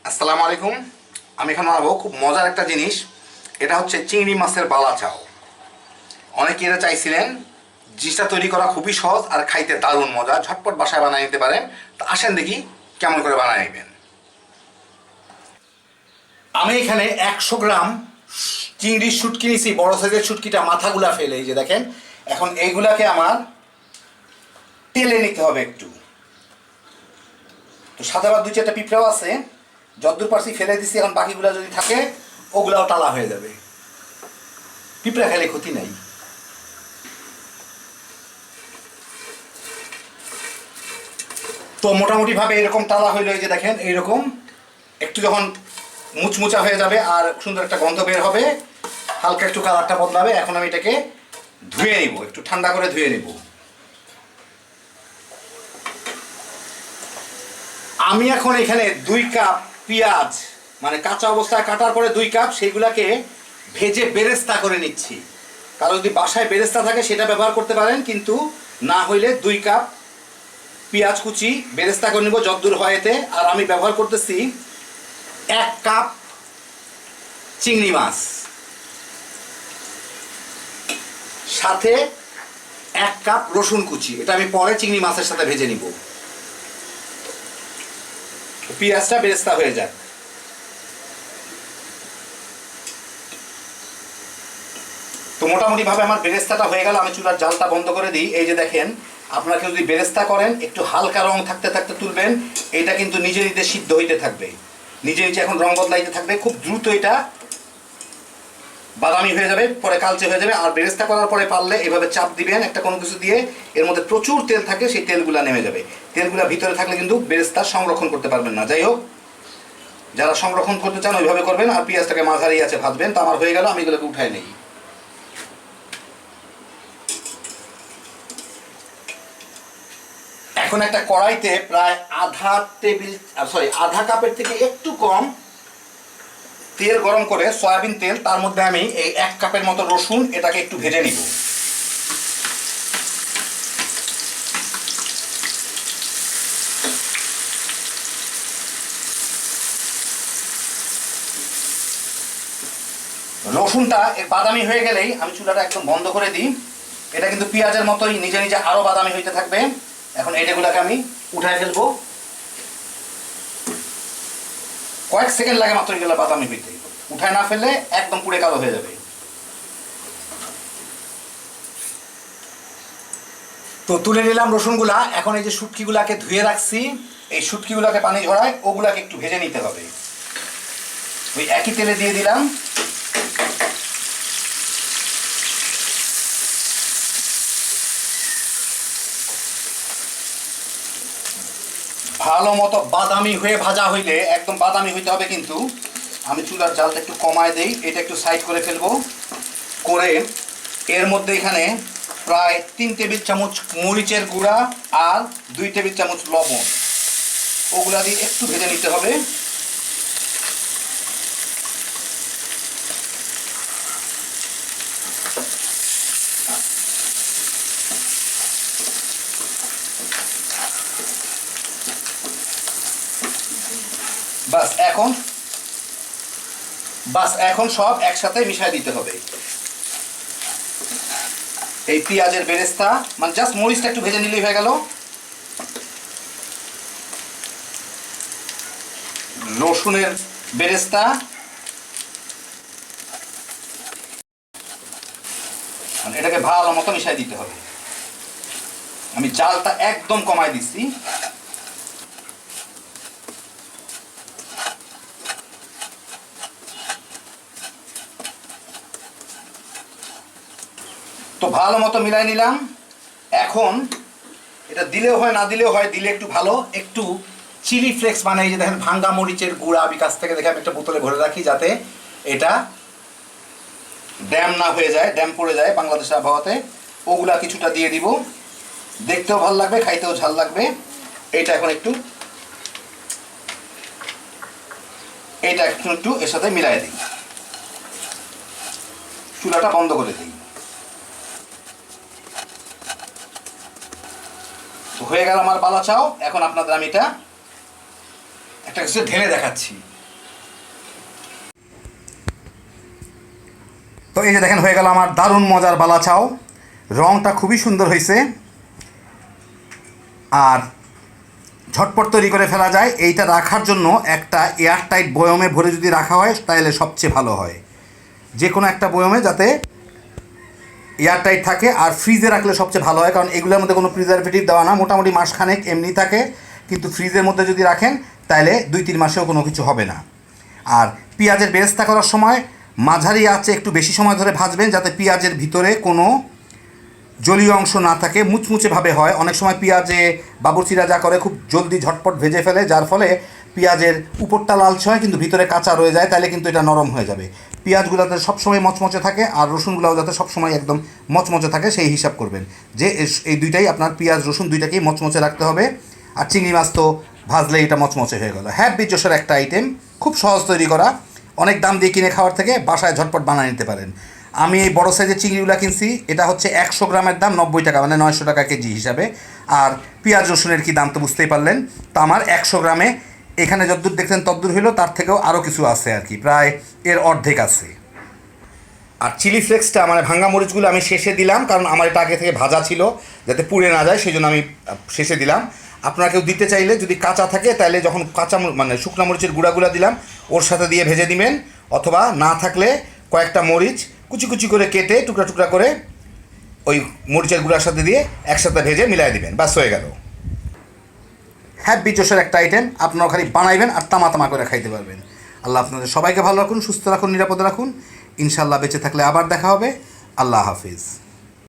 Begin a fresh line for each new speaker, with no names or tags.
আসসালামু আলাইকুম। আমি এখন বানাবো খুব মজার একটা জিনিস। এটা হচ্ছে চিংড়ি মাছের বালাচাও। অনেকে এটা চাইছিলেন। জিনিসটা তৈরি করা খুবই সহজ আর খাইতে দারুণ মজা, ঝটপট বাসায় বানিয়ে নিতে পারেন। তো আসেন দেখি কেমন করে বানিয়ে নেবেন। আমি এখানে 100 গ্রাম চিংড়ির শুটকি নিয়েছি, বড় সাইজের শুটকিটা মাথাগুলা ফেলে, এই যে দেখেন। এখন এইগুলাকে আমার তেলে নিতে হবে একটু। তো সাদা ভাত 2-4টা পিঁপড়াও আছে, যতদূর পারছি ফেলে দিছি। এখন বাকিগুলো যদি থাকে ওগুলাও টালা হয়ে যাবে, পিঁপড়া খেলে ক্ষতি নাই। তো মোটামুটি ভাবে এরকম টালা হইলো, এই যে দেখেন এইরকম। একটু যখন মুচমুচা হয়ে যাবে আর সুন্দর একটা গন্ধ বের হবে, হালকা একটু কালারটা বদলাবে। এখন আমি এটাকে ধুয়ে নিব, একটু ঠান্ডা করে ধুয়ে নিব। আমি এখন এখানে 2 কাপ পেঁয়াজ, মানে কাঁচা অবস্থায় কাটার পরে 2 কাপ, সেইগুলাকে ভেজে বেরেস্তা করে নিচ্ছি। কারো যদি বাসায় বেরেস্তা থাকে সেটা ব্যবহার করতে পারেন, কিন্তু না হইলে 2 কাপ পেঁয়াজ কুচি বেরেস্তা করে নিব যতদূর হয় এতে। আর আমি ব্যবহার করতেছি 1 কাপ চিংড়ি মাছ, সাথে 1 কাপ রসুন কুচি। এটা আমি পরে চিংড়ি মাছের সাথে ভেজে নিব, পেঁয়াজটা বেরেস্তা হয়ে যাক। তো মোটামুটি ভাবে আমার বেরেস্তাটা হয়ে গেল। আমি চুলার জালটা বন্ধ করে দিই। এই যে দেখেন, আপনারা যদি বেরেস্তা করেন একটু হালকা রং থাকতে থাকতে তুলবেন। এটা কিন্তু নিজে নিজে সিদ্ধ হইতে থাকবে, নিজে নিজে এখন রং বদলাইতে থাকবে। খুব দ্রুত এটা বাদামি হয়ে যাবে, পরে কালচে হয়ে যাবে। আর বেরেস্তা করার পরে পারলে এভাবে চাপ দিবেন একটা কোনো কিছু দিয়ে, এর মধ্যে প্রচুর তেল থাকে, সেই তেলগুলা নেমে যাবে। তেলগুলা ভিতরে থাকলে কিন্তু বেরেস্তা সংরক্ষণ করতে পারবেন না। যাই হোক, যারা সংরক্ষণ করতে চান ওইভাবে করবেন। আর পেঁয়াজটাকে মাঝারি আছে ভাজবেন। তো আমার হয়ে গেল, আমি এগুলোকে উঠাই নেই। এখন একটা কড়াইতে প্রায় আধা কাপের থেকে একটু কম তেল গরম করে, সয়াবিন তেল, তার মধ্যে আমি এই 1 কাপের মতো রসুন, এটাকে একটু ভেজে নিব। রসুনটা বাদামি হয়ে গেলেই আমি চুলাটা একদম বন্ধ করে দিই। এটা কিন্তু পেঁয়াজের মতোই নিজে নিজে আরো বাদামি হইতে থাকবে। এখন এটাগুলোকে আমি উঠায় ফেলবো। কয়েক সেকেন্ড লাগে মাত্র এগুলো বাদামি হইতে, উঠায় না ফেললে একদম পুড়ে কালো হয়ে যাবে। তো তুলে নিলাম রসুনগুলা। এখন এই যে শুটকিগুলাকে ধুয়ে রাখছি, এই শুটকিগুলাকে পানি ঝরায় ওগুলাকে একটু ভেজে নিতে হবে। ওই একই তেলে দিয়ে দিলাম। ভালো মতো বাদামি হয়ে ভাজা হইলে, একদম বাদামি হইতে হবে কিন্তু। আমি চুলার জালটা একটু কমায় দেই, এটা একটু সাইড করে ফেলবো। করে এর মধ্যে এখানে প্রায় 3 টেবিল চামচ মরিচের গুঁড়া আর 2 টেবিল চামচ লবণ, ওগুলা দিয়ে একটু ভেজে নিতে হবে। এখন সব একসাথে মিশিয়ে দিতে হবে। এই পেঁয়াজের বেরেস্তা, মানে জাস্ট মরিচটা একটু ভেজে নিলেই হয়ে গেল। রসুনের বেরেস্তা, এটাকে ভালো মতো মিশিয়ে দিতে হবে। আমি জালটা একদম কমায় দিচ্ছি। তো ভালো মতো মিলাই নিলাম। এখন এটা দিলেও হয় না দিলেও হয়, দিলে একটু ভালো। একটু চিলি ফ্লেক্স, মানে এই যে দেখেন ভাঙ্গা মরিচের গুঁড়া, আমি কাছ থেকে দেখে আমি একটা বোতলে ভরে রাখি, যাতে এটা ড্যাম না হয়ে যায়, ড্যাম পড়ে যায় বাংলাদেশের আবহাওয়াতে। ওগুলা কিছুটা দিয়ে দিব, দেখতেও ভালো লাগবে, খাইতেও ঝাল লাগবে। এটা এখন একটু একটু এর সাথে মিলাই দিই। চুলাটা বন্ধ করে দিই। তো হয়ে গেল আমার বালাচাও। এখন আপনাদের আমি এটা একটা কিছু ঢেলে দেখাচ্ছি। এই যে দেখেন হয়ে গেল আমার দারুণ মজার বালাচাও। রঙটা খুবই সুন্দর হয়েছে আর ঝটপট তৈরি করে ফেলা যায়। এইটা রাখার জন্য একটা এয়ারটাইট বয়মে ভরে যদি রাখা হয় তাহলে সবচেয়ে ভালো হয়। যে কোনো একটা বয়মে যাতে এয়ারটাইট থাকে, আর ফ্রিজে রাখলে সবচেয়ে ভালো হয়, কারণ এগুলোর মধ্যে কোনো প্রিজারভেটিভ দেওয়া না, মোটামুটি মাসখানেক এমনি থাকে। কিন্তু ফ্রিজের মধ্যে যদি রাখেন তাহলে 2-3 মাসেও কোনো কিছু হবে না। আর পেঁয়াজের বেরেস্তা করার সময় মাঝারি আঁচে একটু বেশি সময় ধরে ভাজবেন, যাতে পেঁয়াজের ভিতরে কোনো জলীয় অংশ না থাকে, মুচমুচেভাবে হয়। অনেক সময় পেঁয়াজে বাবুর্চিরা যা করে খুব জলদি ঝটপট ভেজে ফেলে, যার ফলে পেঁয়াজের উপরটা লালচে হয় কিন্তু ভিতরে কাঁচা রয়ে যায়, তাহলে কিন্তু এটা নরম হয়ে যাবে। পেঁয়াজগুলো যাতে সবসময় মচমচে থাকে আর রসুনগুলোও যাতে সবসময় একদম মচমচে থাকে সেই হিসাব করবেন, যে এই দুইটাই আপনার পেঁয়াজ রসুন দুইটাকেই মচমচে রাখতে হবে। আর চিংড়ি মাছ তো ভাজলে এটা মচমচে হয়ে গেল। হ্যাপি জোশের একটা আইটেম, খুব সহজ তৈরি করা, অনেক দাম দিয়ে কিনে খাওয়ার থেকে বাসায় ঝটপট বানিয়ে নিতে পারেন। আমি এই বড়ো সাইজের চিংড়িগুলো কিনছি, এটা হচ্ছে 100 গ্রামের দাম 90 টাকা, মানে 900 টাকা কেজি হিসাবে। আর পেঁয়াজ রসুনের কি দাম তো বুঝতেই পারলেন। তো আমার 100 গ্রামে এখানে যতদূর দেখছেন ততদূর হইলো, তার থেকেও আরও কিছু আছে আর কি, প্রায় এর অর্ধেক আছে। আর চিলি ফ্লেক্সটা মানে ভাঙ্গা মরিচগুলো আমি শেষে দিলাম, কারণ আমার এটা আগে থেকে ভাজা ছিল, যাতে পুড়ে না যায় সেই জন্য আমি শেষে দিলাম। আপনারা কেউ দিতে চাইলে যদি কাঁচা থাকে তাহলে যখন কাঁচা মানে শুকনো মরিচের গুঁড়াগুলো দিলাম ওর সাথে দিয়ে ভেজে দিবেন, অথবা না থাকলে কয়েকটা মরিচ কুচি কুচি করে কেটে টুকরা টুকরা করে ওই মরিচের গুঁড়ার সাথে দিয়ে একসাথে ভেজে মিলাই দিবেন, ব্যাস হয়ে গেল। হ্যাপি জোশের একটা আইটেম, আপনারা খালি বানাইবেন আর তামা তামা করে খাইতে পারবেন। আল্লাহ আপনাদের সবাইকে ভালো রাখুন, সুস্থ রাখুন, নিরাপদে রাখুন। ইনশাআল্লাহ বেঁচে থাকলে আবার দেখা হবে। আল্লাহ হাফিজ।